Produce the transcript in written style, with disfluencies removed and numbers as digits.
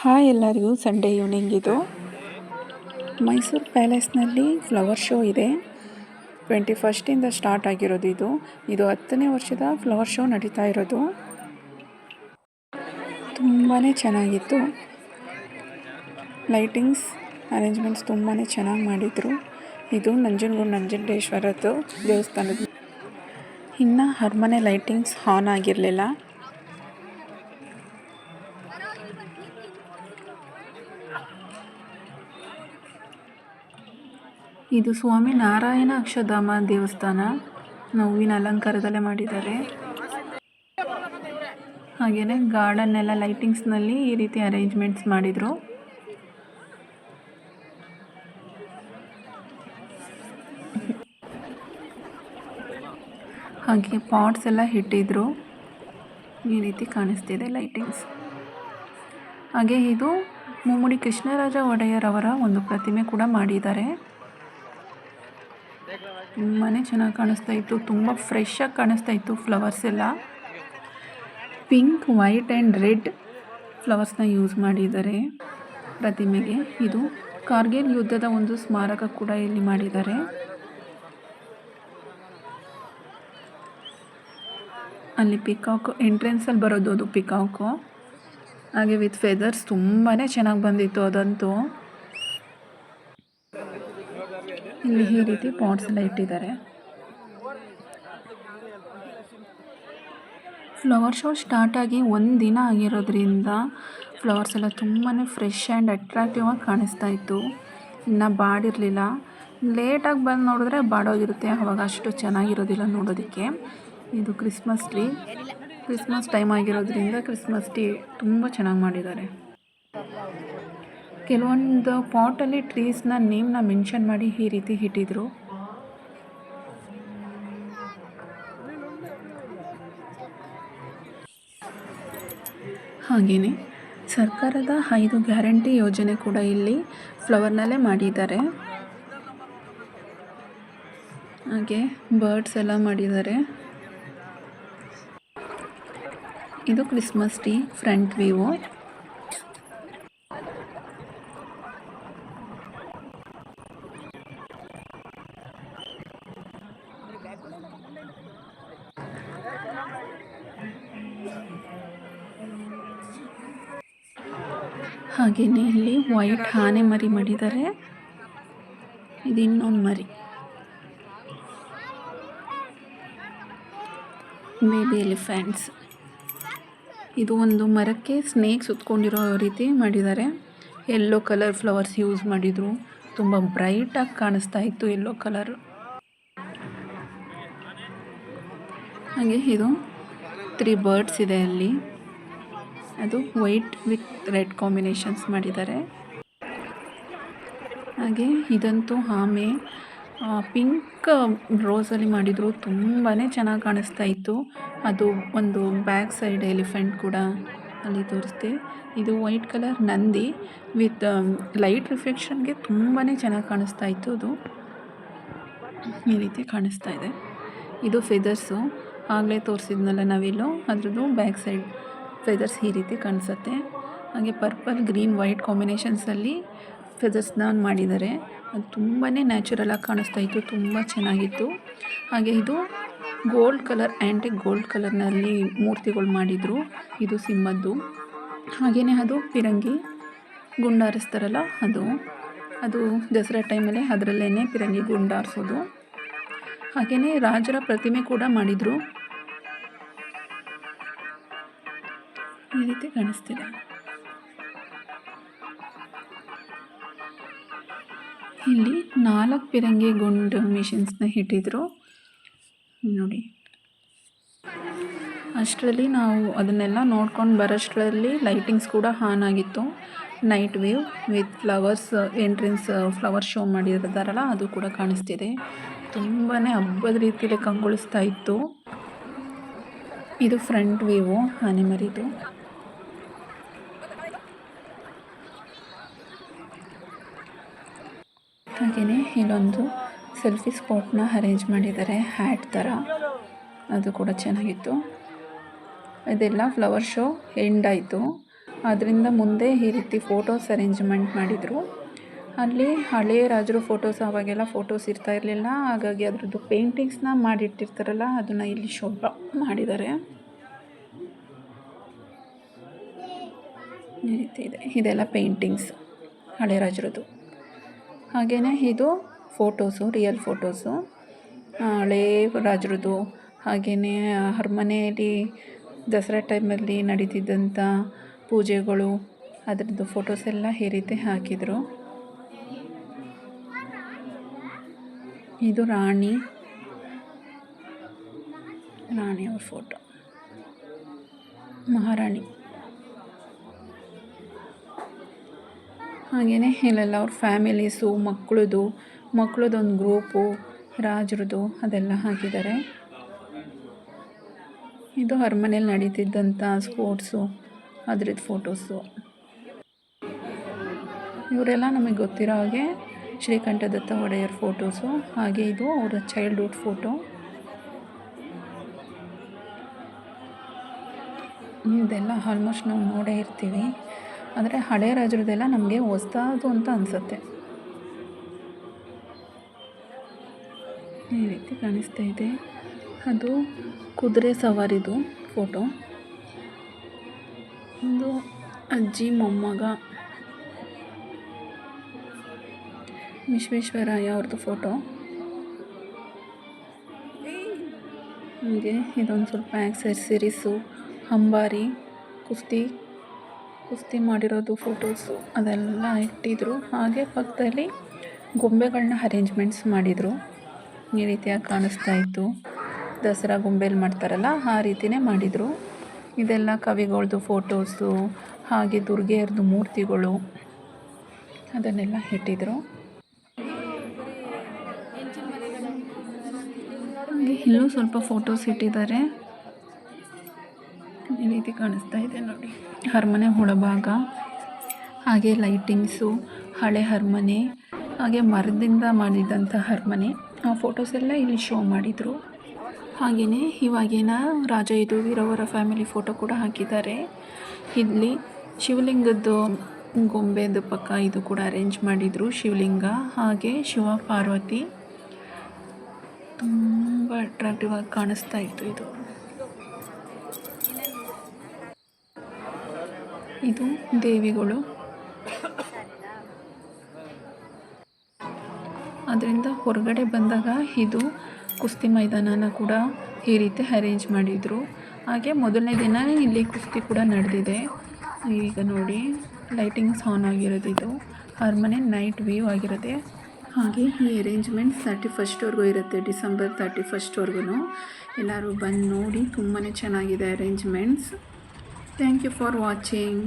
Hi ಎಲ್ಲರಿಗೂ, Sunday evening ಇದು Mysuru ಪ್ಯಾಲೇಸ್ನಲ್ಲಿ flower show ಇದೆ. 21st ಸ್ಟಾರ್ಟ್ ಆಗಿರೋದು. ಇದು 10ನೇ ವರ್ಷದ ಫ್ಲವರ್ ಶೋ ನಡೀತಾ ಇರೋದು. ತುಂಬಾ ಚೆನ್ನಾಗಿತ್ತು. ಲೈಟಿಂಗ್ಸ್ ಅರೇಂಜ್ಮೆಂಟ್ಸ್ ತುಂಬಾ ಚೆನ್ನಾಗಿ ಮಾಡಿದರು. ಇದು ನಂಜುಂಡೇಶ್ವರದ್ದು ದೇವಸ್ಥಾನದ. ಇನ್ನು ಅರಮನೆ ಲೈಟಿಂಗ್ಸ್ ಆನ್ ಆಗಿರಲಿಲ್ಲ. ಇದು ಸ್ವಾಮಿ ನಾರಾಯಣ ಅಕ್ಷರಧಾಮ ದೇವಸ್ಥಾನ. ಹೂವಿನ ಅಲಂಕಾರದಲ್ಲೇ ಮಾಡಿದ್ದಾರೆ. ಹಾಗೆಯೇ ಗಾರ್ಡನ್ ಎಲ್ಲ ಲೈಟಿಂಗ್ಸ್ನಲ್ಲಿ ಈ ರೀತಿ ಅರೇಂಜ್ಮೆಂಟ್ಸ್ ಮಾಡಿದರು. ಹಾಗೆ ಪಾಟ್ಸ್ ಎಲ್ಲ ಇಟ್ಟಿದ್ರು. ಈ ರೀತಿ ಕಾಣಿಸ್ತಿದೆ ಲೈಟಿಂಗ್ಸ್. ಹಾಗೆ ಇದು ಮುಮ್ಮಡಿ ಕೃಷ್ಣರಾಜ ಒಡೆಯರ್ ಅವರ ಒಂದು ಪ್ರತಿಮೆ ಕೂಡ ಮಾಡಿದ್ದಾರೆ. ತುಂಬಾ ಚೆನ್ನಾಗಿ ಕಾಣಿಸ್ತಾ ಇತ್ತು. ತುಂಬ ಫ್ರೆಶ್ ಆಗಿ ಕಾಣಿಸ್ತಾ ಇತ್ತು. ಫ್ಲವರ್ಸ್ ಎಲ್ಲ ಪಿಂಕ್, ವೈಟ್ ಆ್ಯಂಡ್ ರೆಡ್ ಫ್ಲವರ್ಸ್ನ ಯೂಸ್ ಮಾಡಿದ್ದಾರೆ ಪ್ರತಿಮೆಗೆ. ಇದು ಕಾರ್ಗಿಲ್ ಯುದ್ಧದ ಒಂದು ಸ್ಮಾರಕ ಕೂಡ ಇಲ್ಲಿ ಮಾಡಿದ್ದಾರೆ. ಅಲ್ಲಿ ಪಿಕಾಕ್ ಎಂಟ್ರೆನ್ಸಲ್ಲಿ ಬರೋದು, ಅದು ಪಿಕಾಕು. ಹಾಗೆ ವಿತ್ ಫೆದರ್ಸ್ ತುಂಬಾ ಚೆನ್ನಾಗಿ ಬಂದಿತ್ತು ಅದಂತೂ. ಇಲ್ಲಿ ಈ ರೀತಿ ಪಾಟ್ಸ್ ಎಲ್ಲ ಇಟ್ಟಿದ್ದಾರೆ. ಫ್ಲವರ್ ಶೋ ಸ್ಟಾರ್ಟ್ ಆಗಿ ಒಂದು ದಿನ ಆಗಿರೋದ್ರಿಂದ ಫ್ಲವರ್ಸ್ ಎಲ್ಲ ತುಂಬಾ ಫ್ರೆಶ್ ಆ್ಯಂಡ್ ಅಟ್ರಾಕ್ಟಿವ್ ಆಗಿ ಕಾಣಿಸ್ತಾ ಇತ್ತು. ಇನ್ನು ಬಾಡಿರಲಿಲ್ಲ. ಲೇಟಾಗಿ ಬಂದು ನೋಡಿದ್ರೆ ಬಾಡೋಗಿರುತ್ತೆ. ಆವಾಗ ಅಷ್ಟು ಚೆನ್ನಾಗಿರೋದಿಲ್ಲ ನೋಡೋದಕ್ಕೆ. ಇದು ಕ್ರಿಸ್ಮಸ್ ಟ್ರೀ. ಕ್ರಿಸ್ಮಸ್ ಟೈಮ್ ಆಗಿರೋದ್ರಿಂದ ಕ್ರಿಸ್ಮಸ್ ಟ್ರೀ ತುಂಬ ಚೆನ್ನಾಗಿ ಮಾಡಿದ್ದಾರೆ. ಕೆಲವೊಂದು ಪಾಟಲ್ಲಿ ಟ್ರೀಸ್ನ ನೇಮ್ನ ಮೆನ್ಷನ್ ಮಾಡಿ ಈ ರೀತಿ ಇಟ್ಟಿದ್ರು. ಹಾಗೆಯೇ ಸರ್ಕಾರದ 5 ಗ್ಯಾರಂಟಿ ಯೋಜನೆ ಕೂಡ ಇಲ್ಲಿ ಫ್ಲವರ್ನಲ್ಲೇ ಮಾಡಿದ್ದಾರೆ. ಹಾಗೆ ಬರ್ಡ್ಸ್ ಎಲ್ಲ ಮಾಡಿದ್ದಾರೆ. ಇದು ಕ್ರಿಸ್ಮಸ್ ಟ್ರೀ ಫ್ರಂಟ್ ವ್ಯೂ. ಹಾಗೆಯೇ ಇಲ್ಲಿ ವೈಟ್ ಆನೆ ಮರಿ ಮಾಡಿದ್ದಾರೆ. ಇದು ಇನ್ನೊಂದು ಮರಿ, ಬೇಬಿ ಎಲಿಫೆಂಟ್ಸ್. ಇದು ಒಂದು ಮರಕ್ಕೆ ಸ್ನೇಕ್ ಸುತ್ಕೊಂಡಿರೋ ರೀತಿ ಮಾಡಿದ್ದಾರೆ. ಯೆಲ್ಲೋ ಕಲರ್ ಫ್ಲವರ್ಸ್ ಯೂಸ್ ಮಾಡಿದರು. ತುಂಬ ಬ್ರೈಟಾಗಿ ಕಾಣಿಸ್ತಾ ಇತ್ತು ಯೆಲ್ಲೋ ಕಲರ್. ಹಾಗೆ ಇದು 3 ಬರ್ಡ್ಸ್ ಇದೆ ಅಲ್ಲಿ. ಅದು ವೈಟ್ ವಿತ್ ರೆಡ್ ಕಾಂಬಿನೇಷನ್ಸ್ ಮಾಡಿದ್ದಾರೆ. ಹಾಗೆ ಇದಂತೂ ಆಮೆ ಪಿಂಕ್ ರೋಸಲ್ಲಿ ಮಾಡಿದರು. ತುಂಬಾ ಚೆನ್ನಾಗಿ ಕಾಣಿಸ್ತಾ ಇತ್ತು. ಅದು ಒಂದು ಬ್ಯಾಕ್ ಸೈಡ್ ಎಲಿಫೆಂಟ್ ಕೂಡ ಅಲ್ಲಿ ತೋರಿಸ್ದೆ. ಇದು white colour Nandi with light ರಿಫ್ಲೆಕ್ಷನ್ಗೆ ತುಂಬಾ ಚೆನ್ನಾಗಿ ಕಾಣಿಸ್ತಾ ಇತ್ತು. ಅದು ಈ ರೀತಿ ಕಾಣಿಸ್ತಾ ಇದೆ. ಇದು ಫೆದರ್ಸು. ಆಗಲೇ ತೋರಿಸಿದ್ನಲ್ಲ ನವಿಲು, ಅದ್ರದ್ದು ಬ್ಯಾಕ್ ಸೈಡ್ ಫೆದರ್ಸ್ ಈ ರೀತಿ ಕಾಣಿಸುತ್ತೆ. ಹಾಗೆ ಪರ್ಪಲ್, ಗ್ರೀನ್, ವೈಟ್ ಕಾಂಬಿನೇಷನ್ಸಲ್ಲಿ ಫೆದರ್ಸ್ನ ಮಾಡಿದ್ದಾರೆ. ಅದು ತುಂಬಾ ನ್ಯಾಚುರಲಾಗಿ ಕಾಣಿಸ್ತಾ ಇತ್ತು. ತುಂಬ ಚೆನ್ನಾಗಿತ್ತು. ಹಾಗೆ ಇದು ಗೋಲ್ಡ್ ಕಲರ್, ಆ್ಯಂಟಿಕ್ ಗೋಲ್ಡ್ ಕಲರ್ನಲ್ಲಿ ಮೂರ್ತಿಗಳು ಮಾಡಿದರು. ಇದು ಸಿಂಹದ್ದು. ಹಾಗೆಯೇ ಅದು ಪಿರಂಗಿ ಗುಂಡಾರಿಸ್ತಾರಲ್ಲ ಅದು ದಸರಾ ಟೈಮಲ್ಲಿ ಅದರಲ್ಲೇ ಪಿರಂಗಿ ಗುಂಡಾರಿಸೋದು. ಹಾಗೆಯೇ ರಾಜರ ಪ್ರತಿಮೆ ಕೂಡ ಮಾಡಿದರು. ಈ ರೀತಿ ಕಾಣಿಸ್ತಿದೆ. ಇಲ್ಲಿ 4 ಪಿರಂಗಿ ಗುಂಡು ಮಿಷಿನ್ಸ್ನ ಇಟ್ಟಿದ್ರು ನೋಡಿ. ಅಷ್ಟರಲ್ಲಿ ನಾವು ಅದನ್ನೆಲ್ಲ ನೋಡ್ಕೊಂಡು ಬರೋಷ್ಟರಲ್ಲಿ ಲೈಟಿಂಗ್ಸ್ ಕೂಡ ಆನ್ ಆಗಿತ್ತು. Night view with flowers, entrance flower show ಮಾಡಿರ್ತಾರಲ್ಲ ಅದು ಕೂಡ ಕಾಣಿಸ್ತಿದೆ. ತುಂಬಾ ಹಬ್ಬದ ರೀತಿಯಲ್ಲಿ ಕಂಗೊಳಿಸ್ತಾ ಇತ್ತು. ಇದು ಫ್ರಂಟ್ ವ್ಯೂ ಆನೆ ಮರಿದು. ಹಾಗೆಯೇ ಇಲ್ಲೊಂದು ಸೆಲ್ಫಿ ಸ್ಪಾಟ್ನ ಅರೇಂಜ್ ಮಾಡಿದ್ದಾರೆ, ಹ್ಯಾಟ್ ಥರ. ಅದು ಕೂಡ ಚೆನ್ನಾಗಿತ್ತು. ಇದೆಲ್ಲ ಫ್ಲವರ್ ಶೋ ಎಂಡ್ ಆಯಿತು. ಅದರಿಂದ ಮುಂದೆ ಈ ರೀತಿ ಫೋಟೋಸ್ ಅರೇಂಜ್ಮೆಂಟ್ ಮಾಡಿದರು. ಅಲ್ಲಿ ಹಳೆಯ ರಾಜರು ಫೋಟೋಸ್, ಆವಾಗೆಲ್ಲ ಫೋಟೋಸ್ ಇರ್ತಾ ಇರಲಿಲ್ಲ. ಹಾಗಾಗಿ ಅದರದ್ದು ಪೇಂಟಿಂಗ್ಸ್ನ ಮಾಡಿಟ್ಟಿರ್ತಾರಲ್ಲ, ಅದನ್ನು ಇಲ್ಲಿ ಶೋ ಮಾಡಿದ್ದಾರೆ. ಈ ರೀತಿ ಇದೆ. ಇದೆಲ್ಲ ಪೇಂಟಿಂಗ್ಸ್ ಹಳೆ ರಾಜರದ್ದು. ಹಾಗೆಯೇ ಇದು ಫೋಟೋಸು, ರಿಯಲ್ ಫೋಟೋಸು ಹಳೇ ರಾಜರದ್ದು. ಹಾಗೆಯೇ ಅರಮನೆಯಲ್ಲಿ ದಸರಾ ಟೈಮಲ್ಲಿ ನಡೀತಿದ್ದಂಥ ಪೂಜೆಗಳು, ಅದರದ್ದು ಫೋಟೋಸ್ ಎಲ್ಲ ಈ ರೀತಿ ಹಾಕಿದರು. ಇದು ರಾಣಿಯವ್ರ ಫೋಟೋ, ಮಹಾರಾಣಿ. ಹಾಗೆಯೇ ಇಲ್ಲೆಲ್ಲ ಅವ್ರ ಫ್ಯಾಮಿಲೀಸು, ಮಕ್ಕಳದೊಂದು ಗ್ರೂಪು, ರಾಜರದು ಅದೆಲ್ಲ ಹಾಕಿದ್ದಾರೆ. ಇದು ಅರಮನೆಯಲ್ಲಿ ನಡೀತಿದ್ದಂಥ ಸ್ಪೋರ್ಟ್ಸು, ಅದ್ರದ್ದು ಫೋಟೋಸು. ಇವರೆಲ್ಲ ನಮಗೆ ಗೊತ್ತಿರೋ ಹಾಗೆ ಶ್ರೀಕಂಠದತ್ತ ಒಡೆಯರ್ ಫೋಟೋಸು. ಹಾಗೆ ಇದು ಅವರ ಚೈಲ್ಡ್ಹುಡ್ ಫೋಟೋ. ಇದೆಲ್ಲ ಆಲ್ಮೋಸ್ಟ್ ನಾವು ನೋಡೇ ಇರ್ತೀವಿ, ಆದರೆ ಹಳೆ ರಾಜರದೆಲ್ಲ ನಮಗೆ ಹೊಸದು ಅಂತ ಅನಿಸುತ್ತೆ. ಈ ರೀತಿ ಕಾಣಿಸ್ತಾ ಇದೆ. ಅದು ಕುದುರೆ ಸವಾರಿದು ಫೋಟೋ. ಒಂದು ಅಜ್ಜಿ ಮೊಮ್ಮಗ, ವಿಶ್ವೇಶ್ವರಯ್ಯ ಅವ್ರದ್ದು ಫೋಟೋ. ಹೀಗೆ ಇದೊಂದು ಸ್ವಲ್ಪ ಆಕ್ಸೆಸರೀಸು, ಅಂಬಾರಿ, ಕುಸ್ತಿ ಮಾಡಿರೋದು ಫೋಟೋಸು ಅದೆಲ್ಲ ಇಟ್ಟಿದ್ರು. ಹಾಗೆ ಪಕ್ಕದಲ್ಲಿ ಗೊಂಬೆಗಳನ್ನ ಅರೇಂಜ್ಮೆಂಟ್ಸ್ ಮಾಡಿದರು. ಈ ರೀತಿಯಾಗಿ ಕಾಣಿಸ್ತಾ ಇತ್ತು. ದಸರಾ ಗೊಂಬೆಯಲ್ಲಿ ಮಾಡ್ತಾರಲ್ಲ, ಆ ರೀತಿಯೇ ಮಾಡಿದರು. ಇದೆಲ್ಲ ಕವಿಗಳದ್ದು ಫೋಟೋಸು, ಹಾಗೆ ದುರ್ಗೆಯರ್ದು ಮೂರ್ತಿಗಳು ಅದನ್ನೆಲ್ಲ ಇಟ್ಟಿದ್ರು. ಹಾಗೆ ಇಲ್ಲೂ ಸ್ವಲ್ಪ ಫೋಟೋಸ್ ಇಟ್ಟಿದ್ದಾರೆ. ಈ ರೀತಿ ಕಾಣಿಸ್ತಾ ಇದೆ ನೋಡಿ, ಅರಮನೆ ಒಳಭಾಗ. ಹಾಗೆ ಲೈಟಿಂಗ್ಸು, ಹಳೆ ಅರಮನೆ, ಹಾಗೆ ಮರದಿಂದ ಮಾಡಿದಂಥ ಅರಮನೆ, ಆ ಫೋಟೋಸ್ ಎಲ್ಲ ಇಲ್ಲಿ ಶೋ ಮಾಡಿದರು. ಹಾಗೆಯೇ ಇವಾಗಿನ ರಾಜ ಯದುವೀರವರ ಫ್ಯಾಮಿಲಿ ಫೋಟೋ ಕೂಡ ಹಾಕಿದ್ದಾರೆ. ಇಲ್ಲಿ ಶಿವಲಿಂಗದ್ದು ಗೊಂಬೆದು ಪಕ್ಕ ಇದು ಕೂಡ ಅರೇಂಜ್ ಮಾಡಿದರು, ಶಿವಲಿಂಗ. ಹಾಗೆ ಶಿವ ಪಾರ್ವತಿ ತುಂಬ ಅಟ್ರಾಕ್ಟಿವ್ ಆಗಿ ಕಾಣಿಸ್ತಾ ಇತ್ತು. ಇದು ದೇವಿಗಳು. ಅದರಿಂದ ಹೊರಗಡೆ ಬಂದಾಗ ಇದು ಕುಸ್ತಿ ಮೈದಾನನ ಕೂಡ ಈ ರೀತಿ ಅರೇಂಜ್ ಮಾಡಿದರು. ಹಾಗೆ ಮೊದಲನೇ ದಿನ ಇಲ್ಲಿ ಕುಸ್ತಿ ಕೂಡ ನಡೆದಿದೆ. ಈಗ ನೋಡಿ ಲೈಟಿಂಗ್ಸ್ ಆನ್ ಆಗಿರೋದು, ಇದು ಅರಮನೆ ನೈಟ್ ವ್ಯೂ ಆಗಿರುತ್ತೆ. ಹಾಗೆ ಈ ಅರೇಂಜ್ಮೆಂಟ್ 31st ಇರುತ್ತೆ, ಡಿಸೆಂಬರ್ 31st. ಎಲ್ಲರೂ ಬಂದು ನೋಡಿ, ತುಂಬಾ ಚೆನ್ನಾಗಿದೆ arrangements. Thank you for watching.